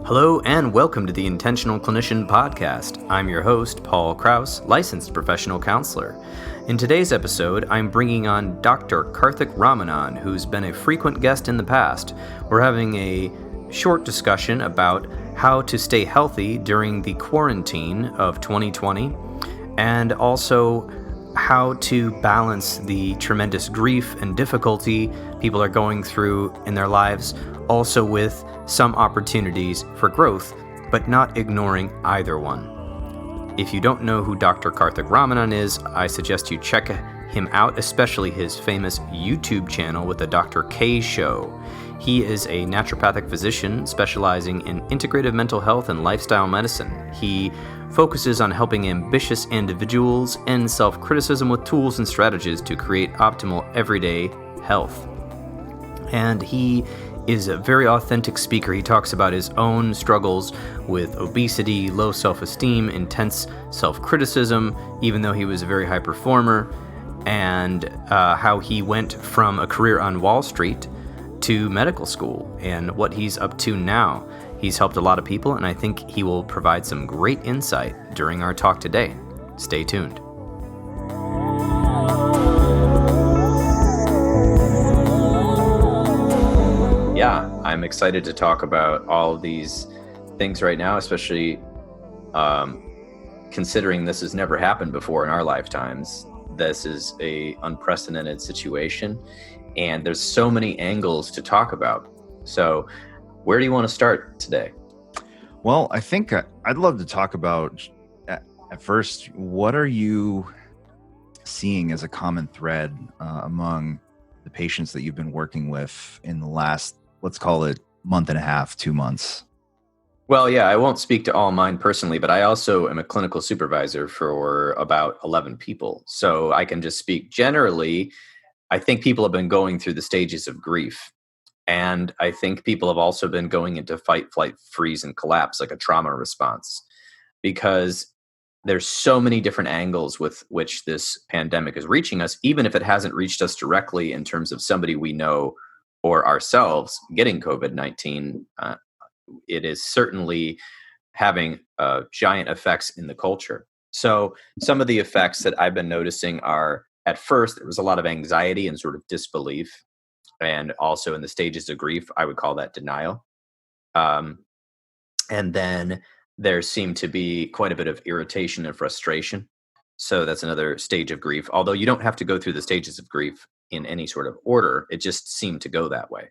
Hello and welcome to the Intentional Clinician podcast. I'm your host, Paul Krauss, licensed professional counselor. In today's episode, I'm bringing on Dr. Karthik Ramanan, who's been a frequent guest in the past. We're having a short discussion about how to stay healthy during the quarantine of 2020 and also how to balance the tremendous grief and difficulty people are going through in their lives, also with some opportunities for growth, but not ignoring either one. If you don't know who Dr. Karthik Ramanan is, I suggest you check him out, especially his famous YouTube channel with the Dr. K Show. He is a naturopathic physician specializing in integrative mental health and lifestyle medicine. He focuses on helping ambitious individuals end self-criticism with tools and strategies to create optimal everyday health. And he is a very authentic speaker. He talks about his own struggles with obesity, low self-esteem, intense self-criticism, even though he was a very high performer, and how he went from a career on Wall Street to medical school and what he's up to now. He's helped a lot of people, and I think he will provide some great insight during our talk today. Stay tuned. Yeah, I'm excited to talk about all of these things right now, especially considering this has never happened before in our lifetimes. This is an unprecedented situation, and there's so many angles to talk about. So where do you want to start today? Well, I think I'd love to talk about, at first, what are you seeing as a common thread among the patients that you've been working with in the last, let's call it, month and a half, 2 months? Well, yeah, I won't speak to all mine personally, but I also am a clinical supervisor for about 11 people. So I can just speak generally. I think people have been going through the stages of grief. And I think people have also been going into fight, flight, freeze, and collapse, like a trauma response, because there's so many different angles with which this pandemic is reaching us, even if it hasn't reached us directly in terms of somebody we know or ourselves getting COVID-19. It is certainly having giant effects in the culture. So some of the effects that I've been noticing are, at first, there was a lot of anxiety and sort of disbelief. And also in the stages of grief, I would call that denial. And then there seemed to be quite a bit of irritation and frustration. So that's another stage of grief. Although you don't have to go through the stages of grief in any sort of order, it just seemed to go that way.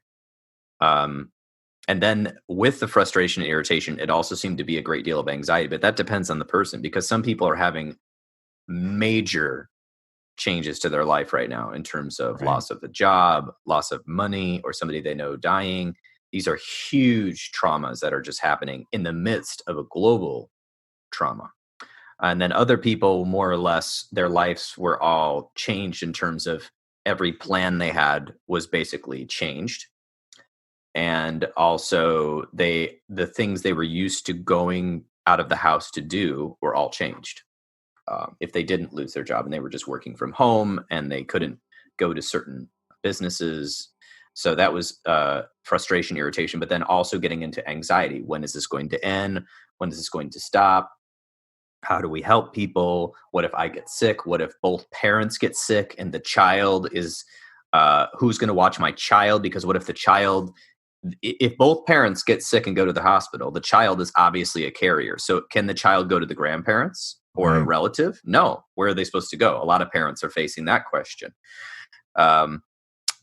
And then with the frustration and irritation, it also seemed to be a great deal of anxiety. But that depends on the person, because some people are having major changes to their life right now in terms of loss of the job, loss of money, or somebody they know dying. These are huge traumas that are just happening in the midst of a global trauma. And then other people, more or less, their lives were all changed in terms of every plan they had was basically changed. And also the things they were used to going out of the house to do were all changed. If they didn't lose their job and they were just working from home and they couldn't go to certain businesses. So that was frustration, irritation, but then also getting into anxiety. When is this going to end? When is this going to stop? How do we help people? What if I get sick? What if both parents get sick and the child is, who's going to watch my child? Because what if if both parents get sick and go to the hospital, the child is obviously a carrier. So can the child go to the grandparents or a relative? No. Where are they supposed to go? A lot of parents are facing that question.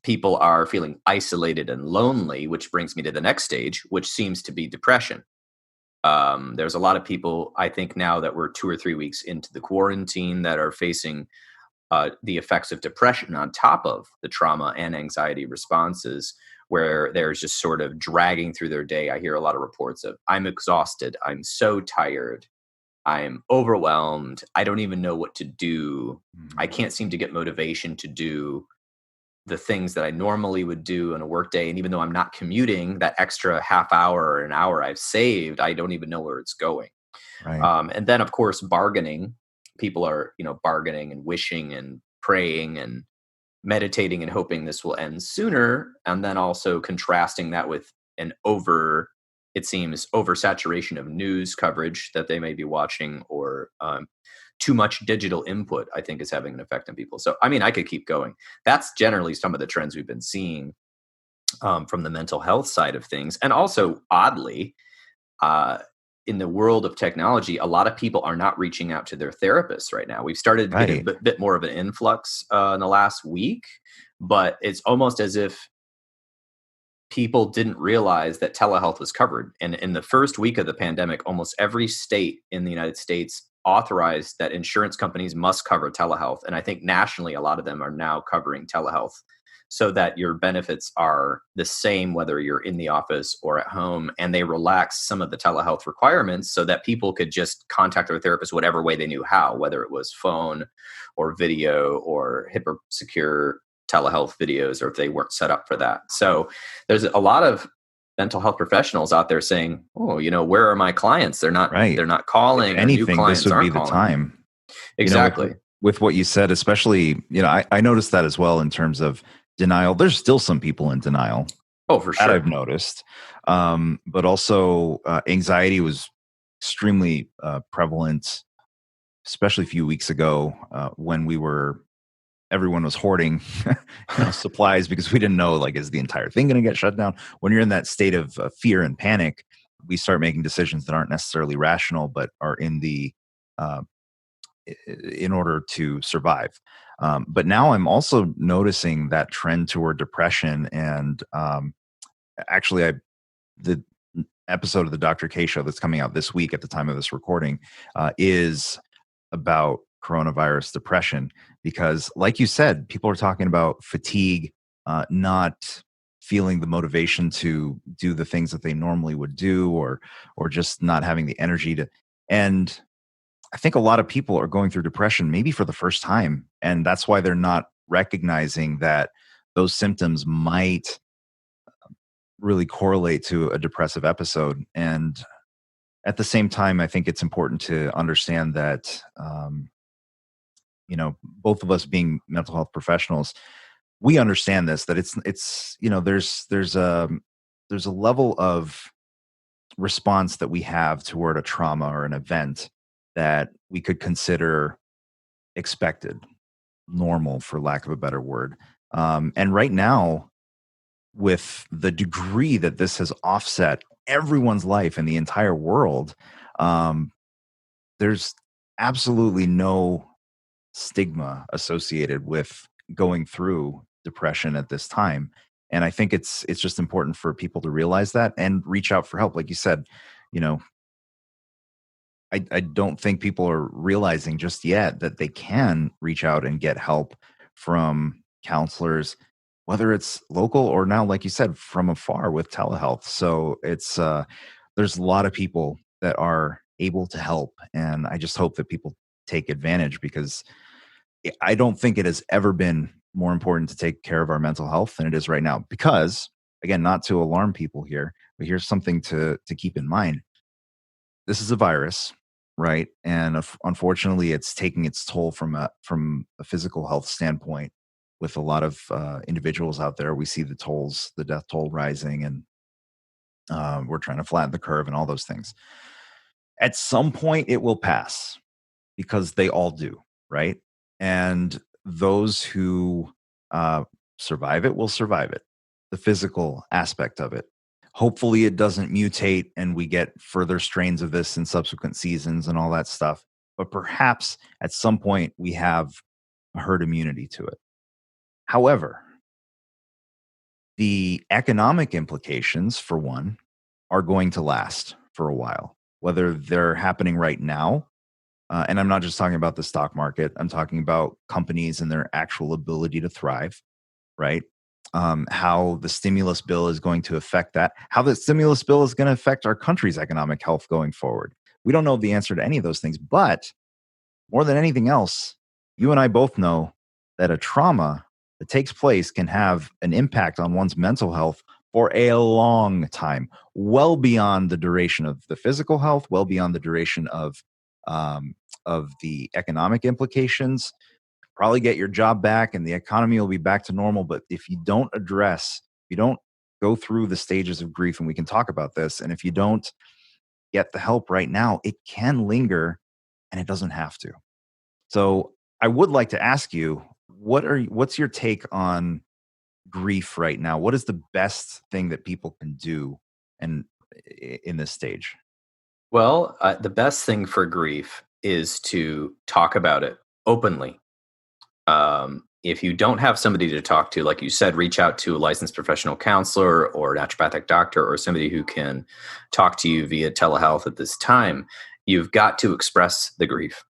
People are feeling isolated and lonely, which brings me to the next stage, which seems to be depression. There's a lot of people, I think now that we're 2 or 3 weeks into the quarantine, that are facing the effects of depression on top of the trauma and anxiety responses, where they're just sort of dragging through their day. I hear a lot of reports of, I'm exhausted, I'm so tired, I'm overwhelmed, I don't even know what to do. I can't seem to get motivation to do the things that I normally would do in a workday. And even though I'm not commuting, that extra half hour or an hour I've saved, I don't even know where it's going. And then, of course, bargaining. People are, bargaining and wishing and praying and meditating and hoping this will end sooner. And then also contrasting that with an over it seems, oversaturation of news coverage that they may be watching, or too much digital input, I think, is having an effect on people. So, I mean, I could keep going. That's generally some of the trends we've been seeing from the mental health side of things. And also, oddly, uh, in the world of technology, a lot of people are not reaching out to their therapists right now. We've started to get a Right. bit more of an influx in the last week, but it's almost as if people didn't realize that telehealth was covered. And in the first week of the pandemic, almost every state in the United States authorized that insurance companies must cover telehealth. And I think nationally, a lot of them are now covering telehealth so that your benefits are the same whether you're in the office or at home. And they relaxed some of the telehealth requirements so that people could just contact their therapist whatever way they knew how, whether it was phone or video or HIPAA secure telehealth videos, or if they weren't set up for that. So there's a lot of mental health professionals out there saying, "Oh, where are my clients? They're not Right. they're not If calling, or new anything, this clients would be aren't the calling." time. With Exactly. what you said, especially, I noticed that as well in terms of denial. There's still some people in denial Oh, for that I've sure. noticed, but also anxiety was extremely prevalent, especially a few weeks ago when everyone was hoarding supplies because we didn't know, like, is the entire thing going to get shut down? When you're in that state of fear and panic, we start making decisions that aren't necessarily rational but are uh, in order to survive. But now I'm also noticing that trend toward depression. And actually, the episode of the Dr. K show that's coming out this week at the time of this recording is about coronavirus depression, because, like you said, people are talking about fatigue, not feeling the motivation to do the things that they normally would do, or just not having the energy to. And I think a lot of people are going through depression maybe for the first time, and that's why they're not recognizing that those symptoms might really correlate to a depressive episode. And at the same time, I think it's important to understand that both of us being mental health professionals, we understand this, that it's there's a level of response that we have toward a trauma or an event that we could consider expected, normal, for lack of a better word. And right now, with the degree that this has offset everyone's life in the entire world, um, there's absolutely no stigma associated with going through depression at this time. And I think it's just important for people to realize that and reach out for help. Like you said, you know, I don't think people are realizing just yet that they can reach out and get help from counselors, whether it's local or now, like you said, from afar with telehealth. So there's a lot of people that are able to help. And I just hope that people take advantage, because I don't think it has ever been more important to take care of our mental health than it is right now. Because, again, not to alarm people here, but here's something to keep in mind. This is a virus, right? And unfortunately, it's taking its toll from a physical health standpoint. With a lot of individuals out there, we see the death toll rising, and we're trying to flatten the curve and all those things. At some point, it will pass, because they all do, right? And those who survive it will survive it, the physical aspect of it. Hopefully, it doesn't mutate and we get further strains of this in subsequent seasons and all that stuff. But perhaps at some point, we have a herd immunity to it. However, the economic implications, for one, are going to last for a while, whether they're happening right now. And I'm not just talking about the stock market. I'm talking about companies and their actual ability to thrive, right? How the stimulus bill is going to affect that, how the stimulus bill is going to affect our country's economic health going forward. We don't know the answer to any of those things, but more than anything else, you and I both know that a trauma that takes place can have an impact on one's mental health for a long time, well beyond the duration of the physical health, well beyond the duration of the economic implications. Probably get your job back and the economy will be back to normal. But if you don't go through the stages of grief and we can talk about this. And if you don't get the help right now, it can linger and it doesn't have to. So I would like to ask you, what's your take on grief right now? What is the best thing that people can do and in this stage? Well, the best thing for grief is to talk about it openly. If you don't have somebody to talk to, like you said, reach out to a licensed professional counselor or naturopathic doctor or somebody who can talk to you via telehealth at this time. You've got to express the grief.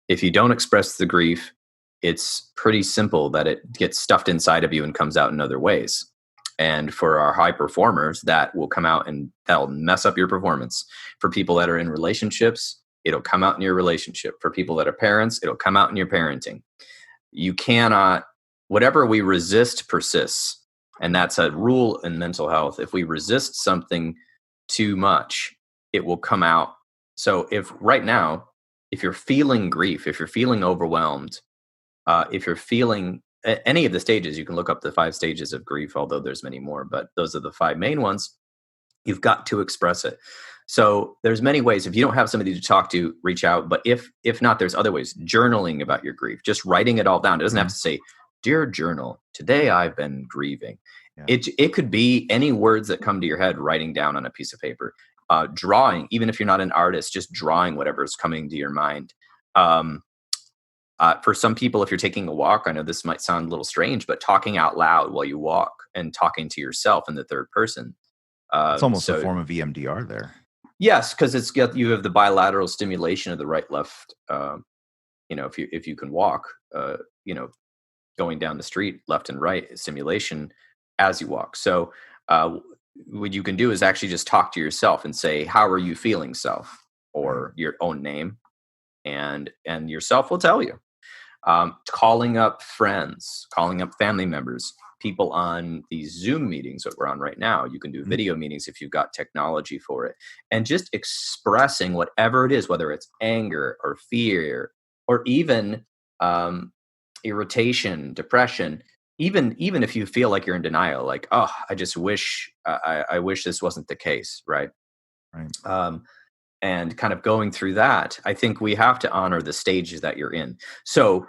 If you don't express the grief, it's pretty simple that it gets stuffed inside of you and comes out in other ways. And for our high performers, that will come out and that'll mess up your performance. For people that are in relationships, it'll come out in your relationship. For people that are parents, it'll come out in your parenting. You cannot, whatever we resist persists. And that's a rule in mental health. If we resist something too much, it will come out. So if right now, if you're feeling grief, if you're feeling overwhelmed, if you're feeling any of the stages, you can look up the 5 stages of grief, although there's many more, but those are the 5 main ones. You've got to express it. So there's many ways. If you don't have somebody to talk to, reach out. But if not, there's other ways. Journaling about your grief, just writing it all down. It doesn't have to say, "Dear journal, today I've been grieving." Yeah. It could be any words that come to your head, writing down on a piece of paper. Drawing, even if you're not an artist, just drawing whatever's coming to your mind. For some people, if you're taking a walk, I know this might sound a little strange, but talking out loud while you walk and talking to yourself in the third person. It's almost a form of EMDR there. Yes, because you have the bilateral stimulation of the right left. If you can walk, going down the street, left and right stimulation as you walk. So what you can do is actually just talk to yourself and say, "How are you feeling, self?" or your own name, and yourself will tell you. Calling up friends, calling up family members, people on these Zoom meetings that we're on right now. You can do video meetings if you've got technology for it. And just expressing whatever it is, whether it's anger or fear or even irritation, depression, even if you feel like you're in denial, like, "Oh, I just wish, I wish this wasn't the case," right? Right. And kind of going through that, I think we have to honor the stages that you're in. So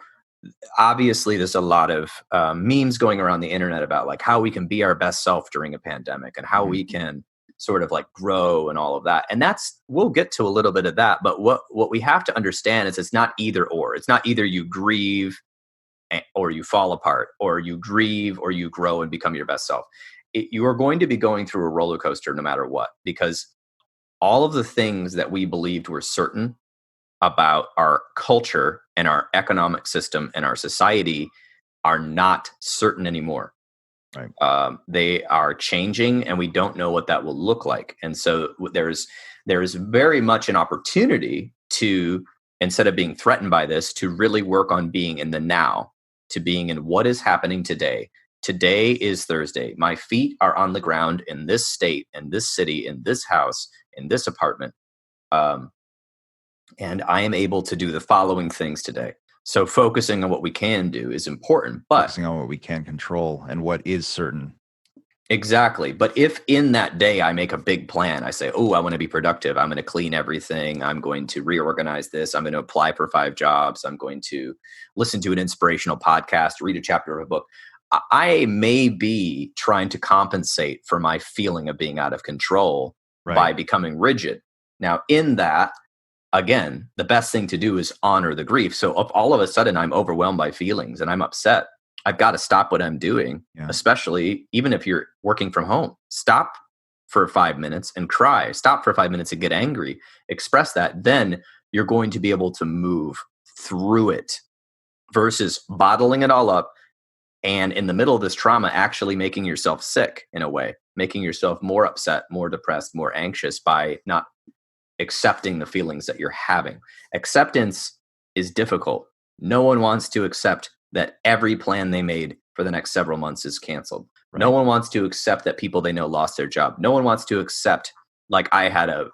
obviously there's a lot of memes going around the internet about like how we can be our best self during a pandemic and how we can sort of like grow and all of that. And we'll get to a little bit of that. But what we have to understand is it's not either or. It's not either you grieve or you fall apart, or you grieve or you grow and become your best self. You are going to be going through a roller coaster no matter what, because all of the things that we believed were certain about our culture and our economic system and our society are not certain anymore. Right. They are changing, and we don't know what that will look like. And so there's very much an opportunity to, instead of being threatened by this, to really work on being in the now, to being in what is happening today. Today is Thursday. My feet are on the ground in this state, in this city, in this house, in this apartment. And I am able to do the following things today. So focusing on what we can do is important, but focusing on what we can control and what is certain. Exactly. But if in that day I make a big plan, I say, "Oh, I want to be productive. I'm going to clean everything. I'm going to reorganize this. I'm going to apply for 5 jobs. I'm going to listen to an inspirational podcast, read a chapter of a book." I may be trying to compensate for my feeling of being out of control by becoming rigid. Now, in that, again, the best thing to do is honor the grief. So if all of a sudden I'm overwhelmed by feelings and I'm upset, I've got to stop what I'm doing, especially even if you're working from home. Stop for 5 minutes and cry. Stop for 5 minutes and get angry. Express that. Then you're going to be able to move through it versus bottling it all up and in the middle of this trauma actually making yourself sick in a way, making yourself more upset, more depressed, more anxious by not accepting the feelings that you're having. Acceptance is difficult. No one wants to accept that every plan they made for the next several months is canceled. Right. No one wants to accept that people they know lost their job. No one wants to accept, like I had a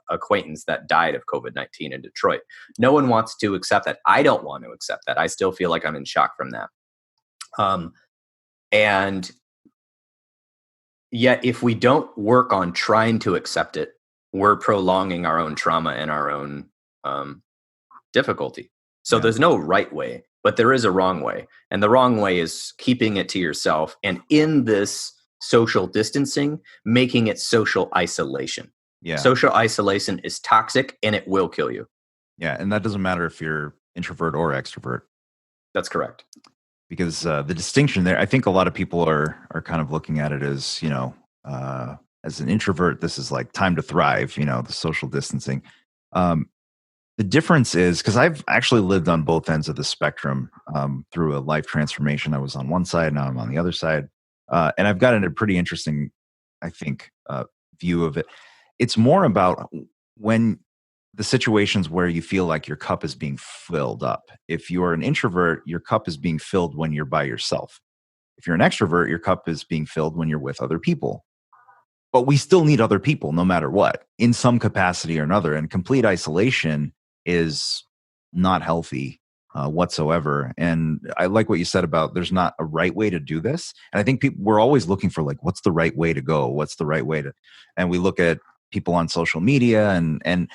acquaintance that died of COVID-19 in Detroit. No one wants to accept that. I don't want to accept that. I still feel like I'm in shock from that. And Yet if we don't work on trying to accept it, we're prolonging our own trauma and our own um, difficulty. So Yeah. there's no right way, but there is a wrong way. And the wrong way is keeping it to yourself. And in this social distancing, making it social isolation. Yeah. Social isolation is toxic and it will kill you. Yeah. And that doesn't matter if you're introvert or extrovert, That's correct. because the distinction there, I think a lot of people are kind of looking at it as, as an introvert, this is like time to thrive, the social distancing. Um, the difference is, because I've actually lived on both ends of the spectrum through a life transformation. I was on one side, now I'm on the other side. And I've gotten a pretty interesting, I think, view of it. It's more about when the situations where you feel like your cup is being filled up. If you're an introvert, your cup is being filled when you're by yourself. If you're an extrovert, your cup is being filled when you're with other people. But we still need other people no matter what, in some capacity or another. And complete isolation is not healthy whatsoever. And I like what you said about there's not a right way to do this. And I think we're always looking for, like, what's the right way to go? What's the right way to, and we look at people on social media, and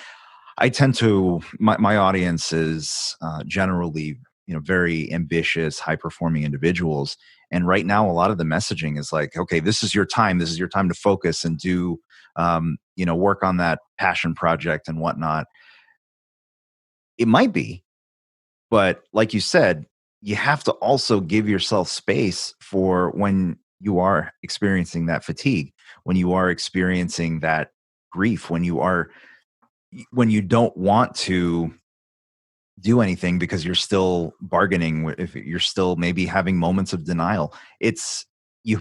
I tend to, my audience is generally, very ambitious, high performing individuals. And right now, a lot of the messaging is like, okay, this is your time. This is your time to focus and do, work on that passion project and whatnot. It might be, but like you said, you have to also give yourself space for when you are experiencing that fatigue, when you are experiencing that grief, when you don't want to do anything because you're still bargaining, if you're still maybe having moments of denial.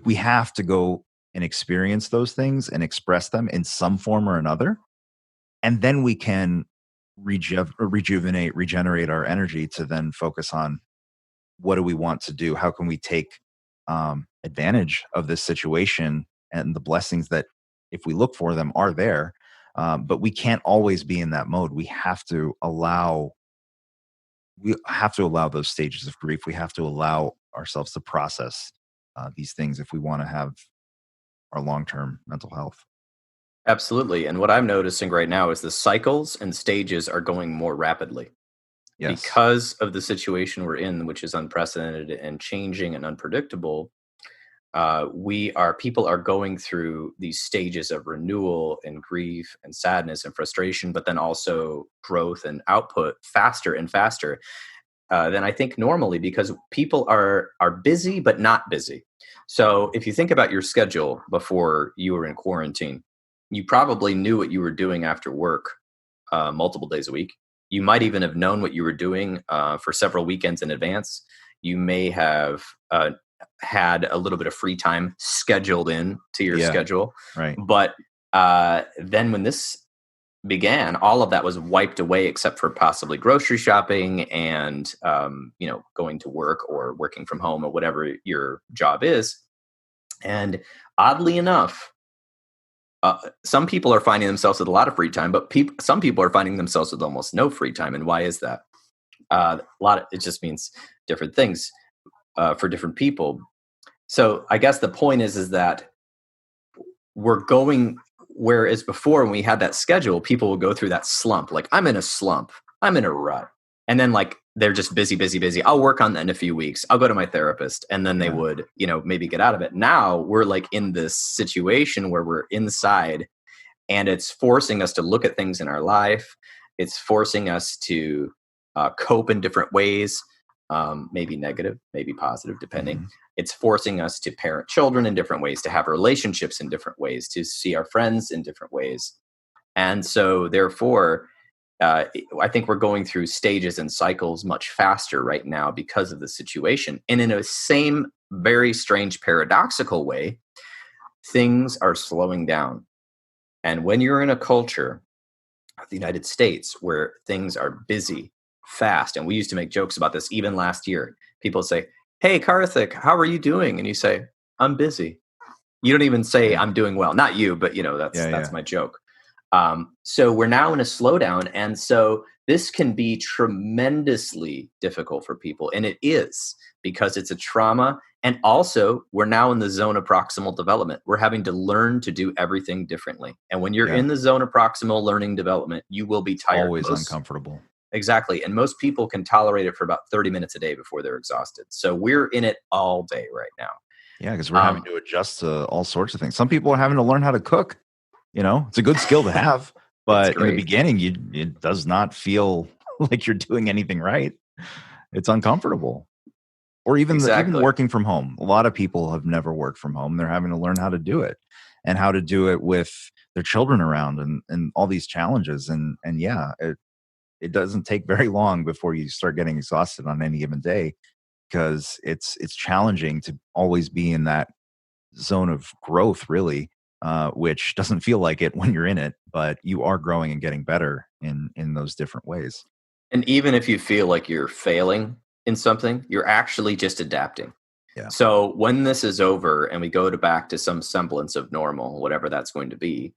We have to go and experience those things and express them in some form or another, and then we can rejuvenate, regenerate our energy to then focus on what do we want to do, how can we take advantage of this situation and the blessings that, if we look for them, are there. But we can't always be in that mode. We have to allow those stages of grief. We have to allow ourselves to process these things if we want to have our long-term mental health. Absolutely. And what I'm noticing right now is the cycles and stages are going more rapidly Yes. because of the situation we're in, which is unprecedented and changing and unpredictable. People are going through these stages of renewal and grief and sadness and frustration, but then also growth and output faster and faster than I think normally, because people are busy but not busy. So if you think about your schedule before you were in quarantine, you probably knew what you were doing after work multiple days a week. You might even have known what you were doing for several weekends in advance. You may have had a little bit of free time scheduled in to your Yeah. schedule. Right. But then when this began, all of that was wiped away except for possibly grocery shopping and going to work or working from home or whatever your job is. And oddly enough, some people are finding themselves with a lot of free time, but some people are finding themselves with almost no free time. And why is that? It just means different things for different people. So I guess the point is that we're going, whereas before when we had that schedule, people would go through that slump. Like, I'm in a slump, I'm in a rut. And then like they're just busy, busy, busy. I'll work on that in a few weeks. I'll go to my therapist. And then they Yeah. would, maybe get out of it. Now we're like in this situation where we're inside and it's forcing us to look at things in our life. It's forcing us to cope in different ways, maybe negative, maybe positive, depending. Mhm. It's forcing us to parent children in different ways, to have relationships in different ways, to see our friends in different ways. And so, therefore, I think we're going through stages and cycles much faster right now because of the situation. And in a same very strange, paradoxical way, things are slowing down. And when you're in a culture of the United States where things are busy, fast, and we used to make jokes about this even last year, people say, "Hey, Karthik, how are you doing?" And you say, "I'm busy." You don't even say, Yeah. "I'm doing well." Not you, but Yeah. that's Yeah. my joke. So we're now in a slowdown, and so this can be tremendously difficult for people, and it is, because it's a trauma And also, we're now in the zone of proximal development. We're having to learn to do everything differently. And when you're Yeah. in the zone of proximal learning development, you will be tired. Always uncomfortable. Exactly. And most people can tolerate it for about 30 minutes a day before they're exhausted. So we're in it all day right now. Yeah, because we're having to adjust to all sorts of things. Some people are having to learn how to cook. It's a good skill to have, but in the beginning, it does not feel like you're doing anything right. It's uncomfortable. Or even working from home. A lot of people have never worked from home. They're having to learn how to do it, and how to do it with their children around, and all these challenges. And yeah, it doesn't take very long before you start getting exhausted on any given day, because it's challenging to always be in that zone of growth, really, which doesn't feel like it when you're in it, but you are growing and getting better in those different ways. And even if you feel like you're failing in something, you're actually just adapting. Yeah. So when this is over and we go back to some semblance of normal, whatever that's going to be,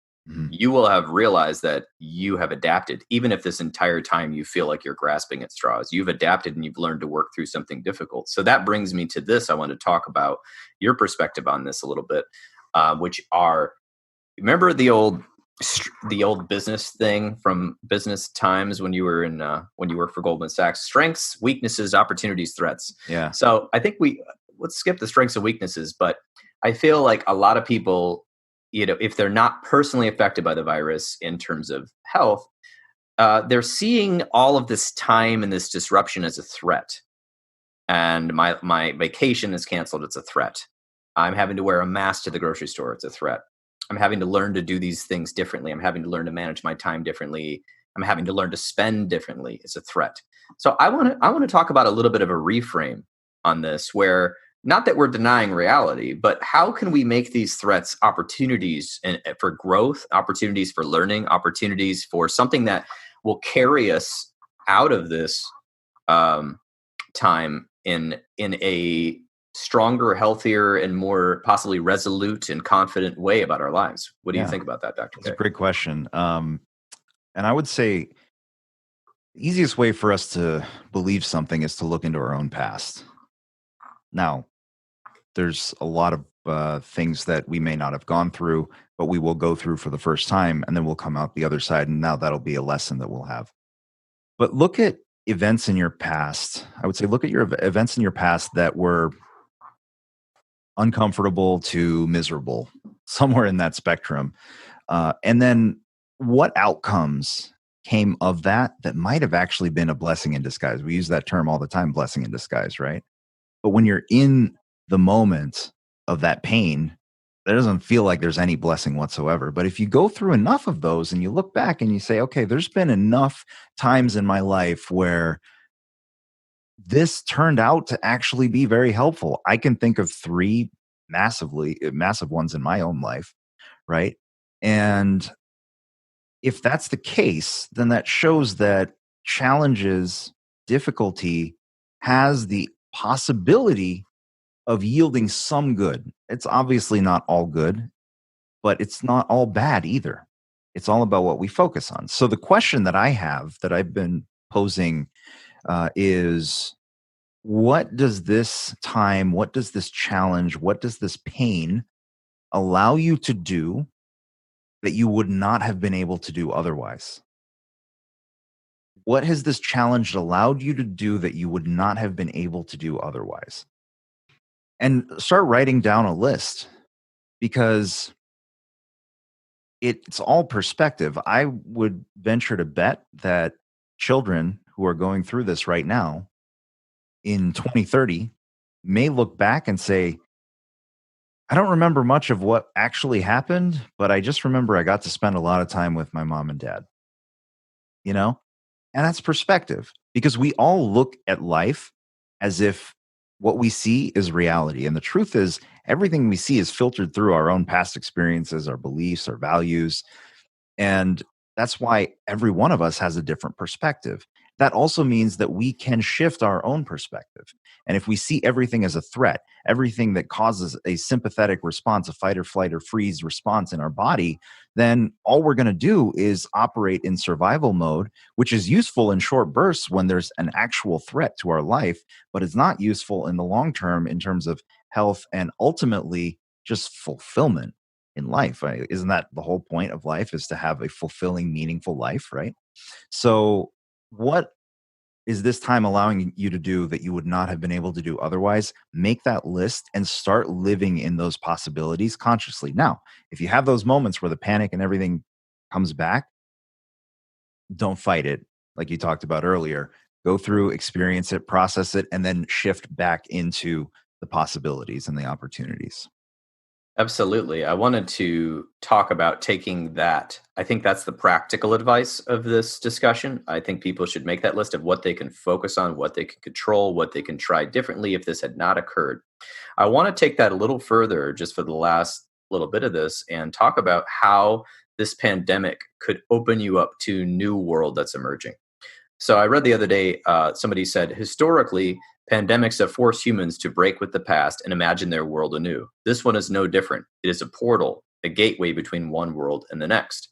you will have realized that you have adapted. Even if this entire time you feel like you're grasping at straws, you've adapted and you've learned to work through something difficult. So that brings me to this. I want to talk about your perspective on this a little bit, which are, remember the old business thing from business times when you were when you worked for Goldman Sachs: strengths, weaknesses, opportunities, threats. Yeah. So I think let's skip the strengths and weaknesses, but I feel like a lot of people, if they're not personally affected by the virus in terms of health, they're seeing all of this time and this disruption as a threat. And my vacation is canceled. It's a threat. I'm having to wear a mask to the grocery store. It's a threat. I'm having to learn to do these things differently. I'm having to learn to manage my time differently. I'm having to learn to spend differently. It's a threat. So I want to talk about a little bit of a reframe on this, where not that we're denying reality, but how can we make these threats opportunities for growth, opportunities for learning, opportunities for something that will carry us out of this time in a stronger, healthier, and more possibly resolute and confident way about our lives. What do you think about that, Dr. That's a great question. And I would say the easiest way for us to believe something is to look into our own past. Now, there's a lot of things that we may not have gone through, but we will go through for the first time, and then we'll come out the other side, and now that'll be a lesson that we'll have. But look at events in your past. I would say look at your events in your past that were uncomfortable to miserable, somewhere in that spectrum. And then what outcomes came of that might have actually been a blessing in disguise. We use that term all the time, blessing in disguise, right? But when you're in the moment of that pain, there doesn't feel like there's any blessing whatsoever. But if you go through enough of those and you look back and you say, okay, there's been enough times in my life where this turned out to actually be very helpful. I can think of 3 massive ones in my own life, right? And if that's the case, then that shows that challenges, difficulty has the possibility of yielding some good. It's obviously not all good, but it's not all bad either. It's all about what we focus on. So the question that I have, that I've been posing, is, what does this time, what does this challenge, what does this pain allow you to do that you would not have been able to do otherwise? What has this challenge allowed you to do that you would not have been able to do otherwise? And start writing down a list, because it's all perspective. I would venture to bet that children who are going through this right now in 2030 may look back and say, I don't remember much of what actually happened, but I just remember I got to spend a lot of time with my mom and dad. And that's perspective, because we all look at life as if what we see is reality. And the truth is, everything we see is filtered through our own past experiences, our beliefs, our values. And that's why every one of us has a different perspective. That also means that we can shift our own perspective. And if we see everything as a threat, everything that causes a sympathetic response, a fight or flight or freeze response in our body, then all we're going to do is operate in survival mode, which is useful in short bursts when there's an actual threat to our life, but it's not useful in the long term in terms of health, and ultimately just fulfillment in life. Right? Isn't that the whole point of life, is to have a fulfilling, meaningful life, right? So, what is this time allowing you to do that you would not have been able to do otherwise? Make that list and start living in those possibilities consciously. Now, if you have those moments where the panic and everything comes back, don't fight it. Like you talked about earlier, go through, experience it, process it, and then shift back into the possibilities and the opportunities. Absolutely. I wanted to talk about taking that. I think that's the practical advice of this discussion. I think people should make that list of what they can focus on, what they can control, what they can try differently if this had not occurred. I want to take that a little further just for the last little bit of this and talk about how this pandemic could open you up to new world that's emerging. So I read the other day, somebody said, historically, pandemics have forced humans to break with the past and imagine their world anew. This one is no different. It is a portal, a gateway between one world and the next.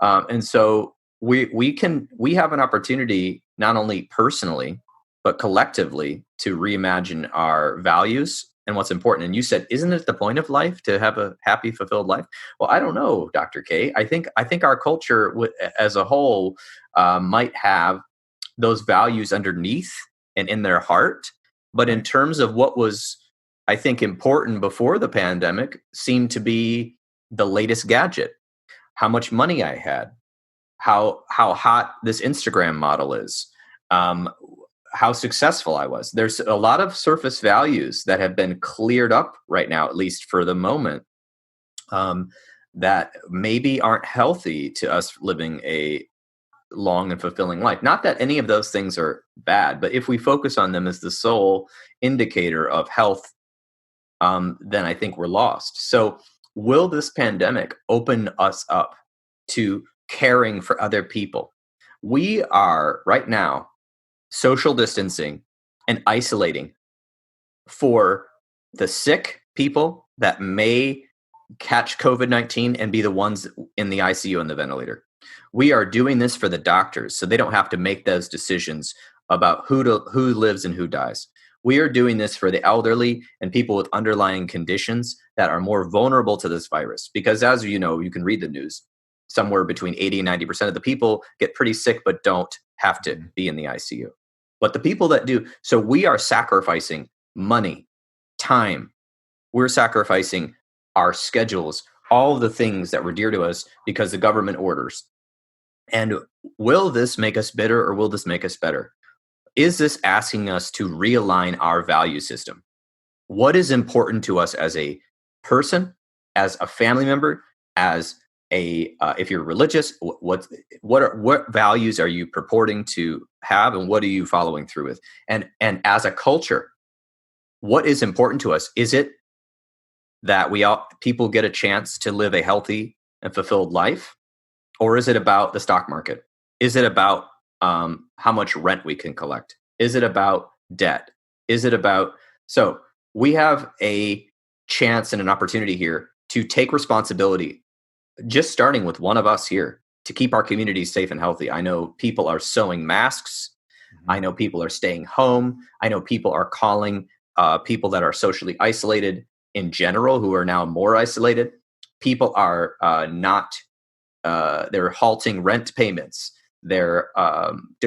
And so we have an opportunity not only personally but collectively to reimagine our values and what's important. And you said, isn't it the point of life to have a happy, fulfilled life? Well, I don't know, Dr. K. I think our culture as a whole might have those values underneath and in their heart, but in Right. terms of what was, I think, important before the pandemic, seemed to be the latest gadget, how much money I had, how hot this Instagram model is, um, how successful I was. There's a lot of surface values that have been cleared up right now, at least for the moment, um, that maybe aren't healthy to us living a long and fulfilling life. Not that any of those things are bad, but if we focus on them as the sole indicator of health, then I think we're lost. So, will this pandemic open us up to caring for other people? We are right now social distancing and isolating for the sick people that may catch COVID-19 and be the ones in the ICU and the ventilator. We are doing this for the doctors so they don't have to make those decisions about who lives and who dies. We are doing this for the elderly and people with underlying conditions that are more vulnerable to this virus. Because as you know, you can read the news, somewhere between 80 and 90% of the people get pretty sick but don't have to Mhm. be in the ICU. But the people that do, so we are sacrificing money, time, we're sacrificing our schedules, all of the things that were dear to us because the government orders. And will this make us bitter or will this make us better? Is this asking us to realign our value system? What is important to us as a person, as a family member, as a if you're religious, what values are you purporting to have, and what are you following through with? And as a culture, what is important to us? Is it that we all people get a chance to live a healthy and fulfilled life, or is it about the stock market? Is it about how much rent we can collect? Is it about debt? Is it about so we have a chance and an opportunity here to take responsibility, just starting with one of us here to keep our communities safe and healthy. I know people are sewing masks. I Mhm. know people are staying home. I know people are calling people that are socially isolated in general who are now more isolated. People are not, they're halting rent payments.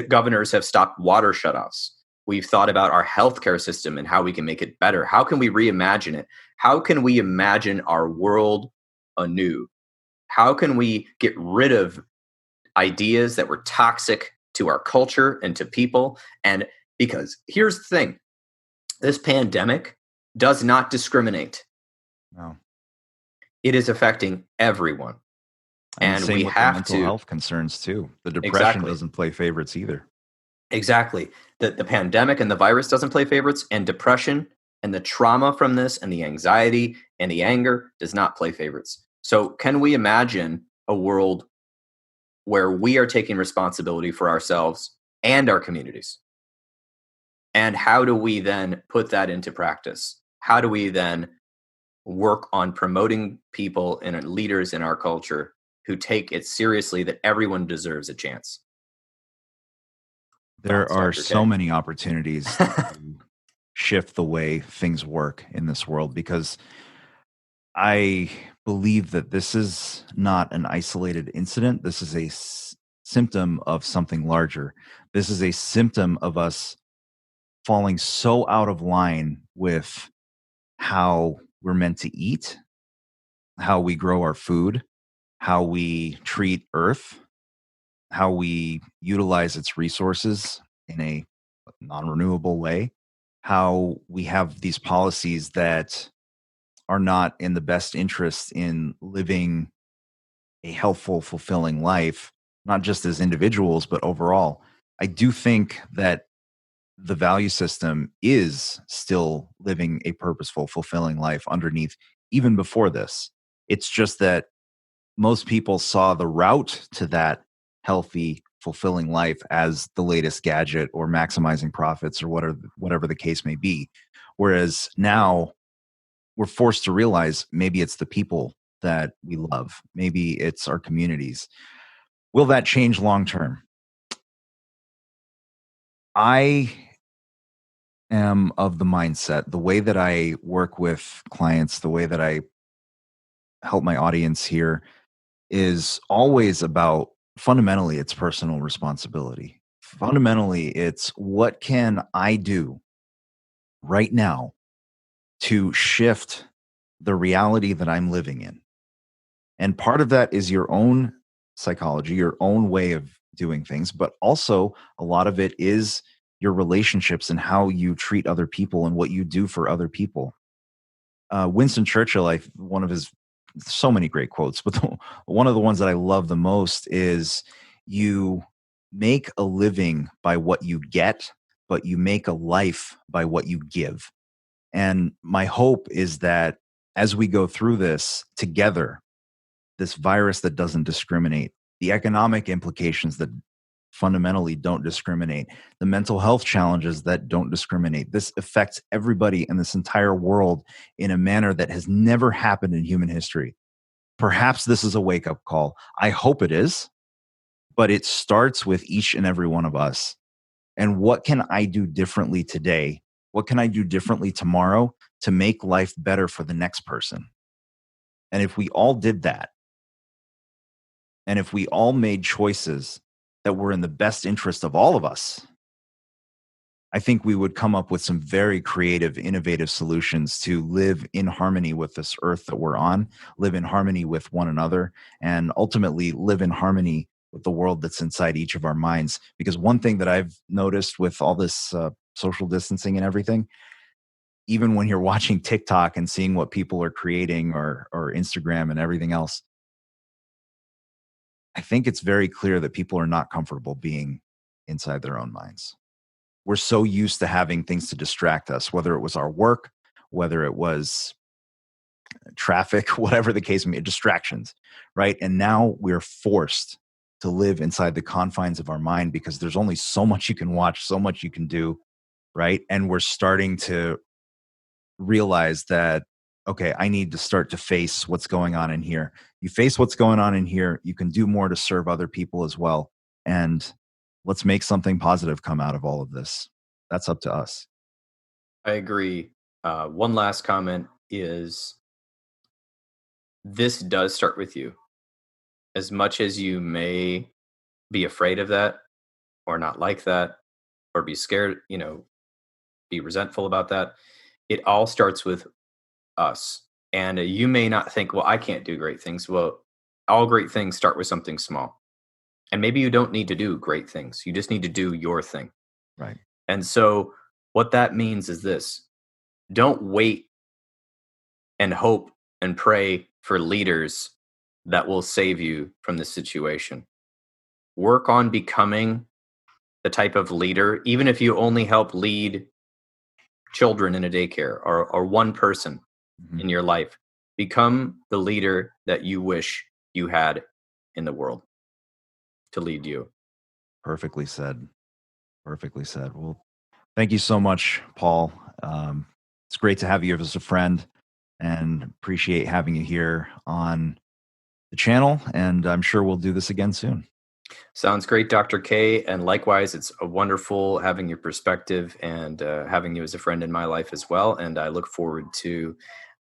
Governors have stopped water shutoffs. We've thought about our healthcare system and how we can make it better. How can we reimagine it? How can we imagine our world anew? How can we get rid of ideas that were toxic to our culture and to people? And because here's the thing, this pandemic does not discriminate, No. it is affecting everyone. And And same we with the have mental to, health concerns too. The depression exactly, doesn't play favorites either. exactly. The pandemic and the virus doesn't play favorites, and depression and the trauma from this and the anxiety and the anger does not play favorites. So, can we imagine a world where we are taking responsibility for ourselves and our communities? And how do we then put that into practice? How do we then work on promoting people and leaders in our culture who take it seriously that everyone deserves a chance? There Thoughts, are Dr. so K? many opportunities shift the way things work in this world, because I believe that this is not an isolated incident. This is a symptom of something larger. This is a symptom of us falling so out of line with how we're meant to eat, how we grow our food, how we treat Earth, how we utilize its resources in a non renewable way, how we have these policies that are not in the best interest in living a healthful, fulfilling life, not just as individuals, but overall. I do think that the value system is still living a purposeful, fulfilling life underneath, even before this. It's just that most people saw the route to that healthy, fulfilling life as the latest gadget or maximizing profits or whatever the case may be. Whereas now we're forced to realize maybe it's the people that we love, maybe it's our communities. Will that change long term? I am of the mindset, the way that I work with clients, the way that I help my audience here is always about, fundamentally, it's personal responsibility. Fundamentally, it's what can I do right now to shift the reality that I'm living in? And part of that is your own psychology, your own way of doing things, but also a lot of it is your relationships and how you treat other people and what you do for other people. Winston Churchill, one of his so many great quotes, but one of the ones that I love the most is, "You make a living by what you get, but you make a life by what you give." And my hope is that as we go through this together, this virus that doesn't discriminate, the economic implications that fundamentally don't discriminate, the mental health challenges that don't discriminate. This affects everybody in this entire world in a manner that has never happened in human history. Perhaps this is a wake up call. I hope it is, but it starts with each and every one of us. And what can I do differently today? What can I do differently tomorrow to make life better for the next person? And if we all did that, and if we all made choices that were in the best interest of all of us, I think we would come up with some very creative, innovative solutions to live in harmony with this earth that we're on, live in harmony with one another, and ultimately live in harmony with the world that's inside each of our minds. Because one thing that I've noticed with all this social distancing and everything, even when you're watching TikTok and seeing what people are creating, or Instagram and everything else, I think it's very clear that people are not comfortable being inside their own minds. We're so used to having things to distract us, whether it was our work, whether it was traffic, whatever the case may be, distractions, right? And now we're forced to live inside the confines of our mind because there's only so much you can watch, so much you can do, right? And we're starting to realize that, okay, I need to start to face what's going on in here. You face what's going on in here, you can do more to serve other people as well. And let's make something positive come out of all of this. That's up to us. I agree. One last comment is, this does start with you. As much as you may be afraid of that, or not like that, or be scared, be resentful about that, it all starts with us. And you may not think, well, I can't do great things. Well, all great things start with something small. And maybe you don't need to do great things. You just need to do your thing. Right. And so what that means is this: don't wait and hope and pray for leaders that will save you from this situation. Work on becoming the type of leader, even if you only help lead children in a daycare, or one person Mhm. in your life. Become the leader that you wish you had in the world to lead you. Perfectly said. Perfectly said. Well, thank you so much, Paul. It's great to have you as a friend, and appreciate having you here on the channel. And I'm sure we'll do this again soon. Sounds great, Dr. K. And likewise, it's a wonderful having your perspective and having you as a friend in my life as well. And I look forward to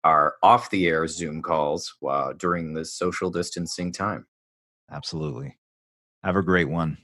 our off-the-air Zoom calls during this social distancing time. Absolutely. Have a great one.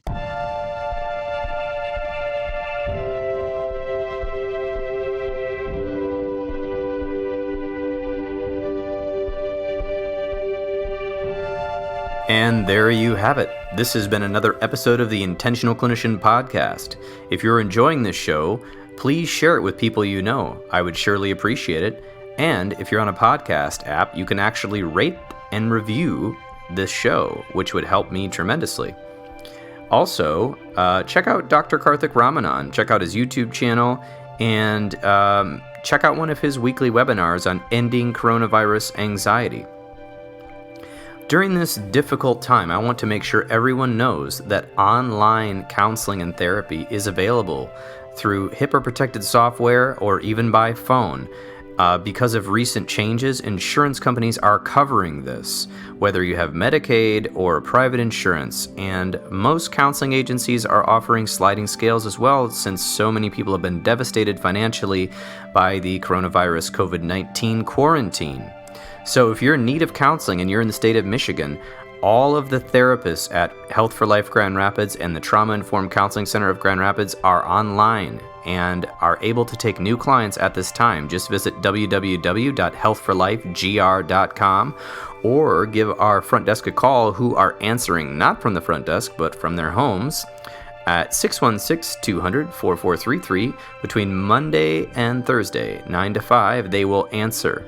And there you have it. This has been another episode of the Intentional Clinician podcast. If you're enjoying this show, please share it with people you know. I would surely appreciate it. And if you're on a podcast app, you can actually rate and review this show, which would help me tremendously. Also, check out Dr. Karthik Ramanan. Check out his YouTube channel and check out one of his weekly webinars on ending coronavirus anxiety. During this difficult time, I want to make sure everyone knows that online counseling and therapy is available through HIPAA-protected software or even by phone. Because of recent changes, insurance companies are covering this, whether you have Medicaid or private insurance, and most counseling agencies are offering sliding scales as well, since so many people have been devastated financially by the coronavirus COVID-19 quarantine. So if you're in need of counseling and you're in the state of Michigan, all of the therapists at Health for Life Grand Rapids and the Trauma Informed Counseling Center of Grand Rapids are online and are able to take new clients at this time. Just visit www.healthforlifegr.com or give our front desk a call, who are answering not from the front desk but from their homes at 616-200-4433 between Monday and Thursday, 9 to 5. They will answer.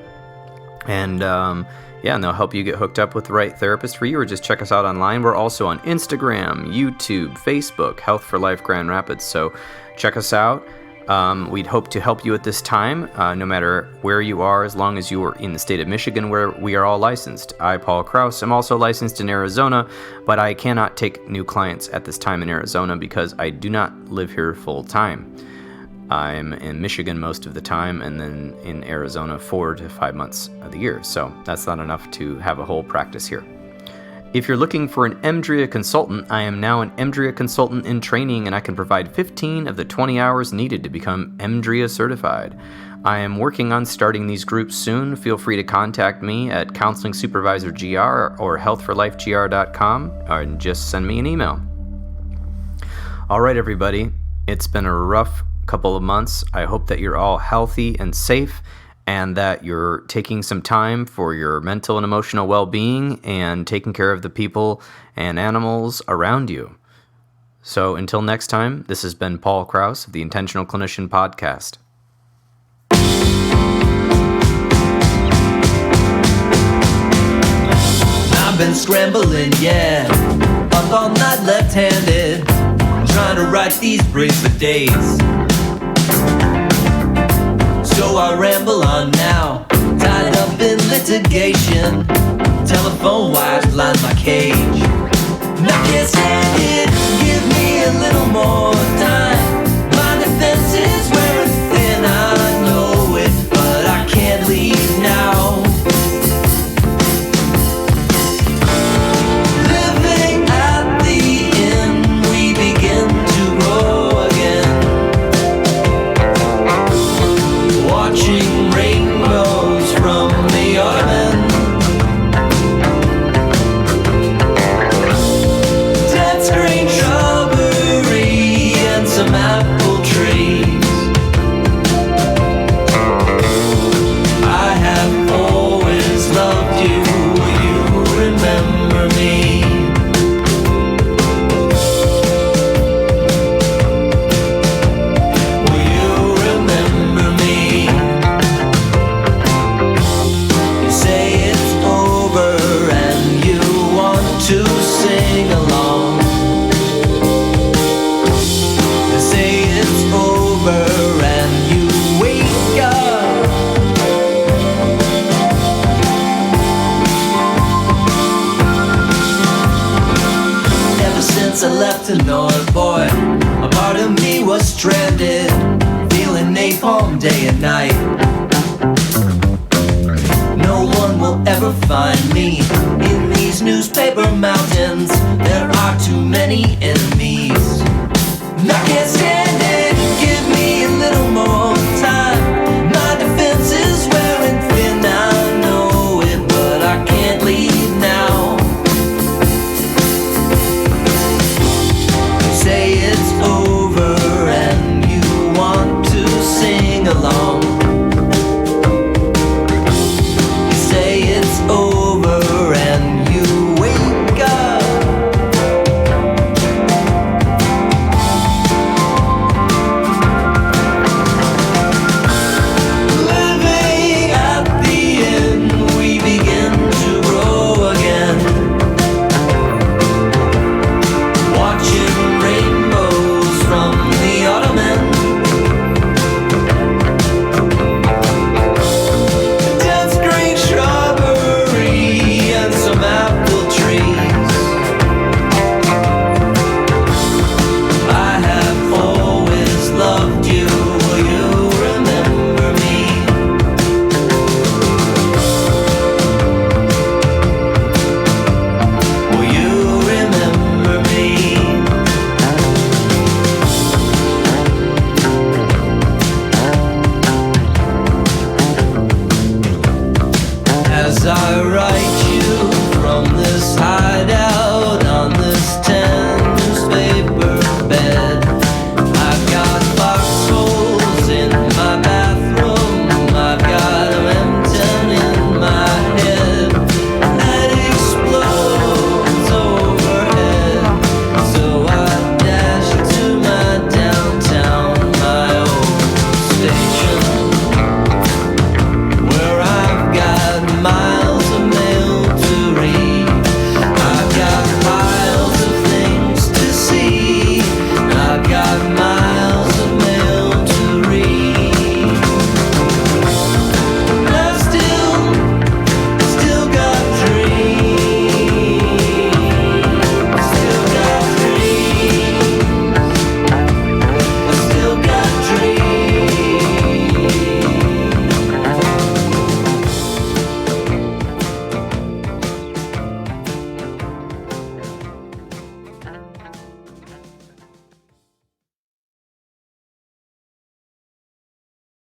And and they'll help you get hooked up with the right therapist for you, or just check us out online. We're also on Instagram, YouTube, Facebook, Health for Life Grand Rapids. So check us out. We'd hope to help you at this time, no matter where you are, as long as you are in the state of Michigan, where we are all licensed. I, Paul Krauss, am also licensed in Arizona, but I cannot take new clients at this time in Arizona because I do not live here full time. I'm in Michigan most of the time, and then in Arizona 4 to 5 months of the year. So that's not enough to have a whole practice here. If you're looking for an EMDRIA consultant, I am now an EMDRIA consultant in training, and I can provide 15 of the 20 hours needed to become EMDRIA certified. I am working on starting these groups soon. Feel free to contact me at Counseling Supervisor GR or healthforlifegr.com, and just send me an email. All right, everybody. It's been a rough couple of months. I hope that you're all healthy and safe, and that you're taking some time for your mental and emotional well-being and taking care of the people and animals around you. So until next time, this has been Paul Krauss of the Intentional Clinician podcast. I've been scrambling, up all night left-handed, trying to write these briefs for days. So I ramble on now, tied up in litigation. Telephone wires line my cage. And I can't stand it, give me a little more time. My defense is wearing thin, I know it, but I can't leave now. Living at the inn, we begin to grow again. Watching rainbows from the ottoman. Dead green shrubbery and some apple trees. I have always loved you, will you remember me? Will you remember me? You say it's over and you want to sing along. You say it's over and you wake up. Ever since I left Hanoi, boy, a part of me was stranded, feeling napalm day and night. No one will ever find me in these these newspaper mountains. There are too many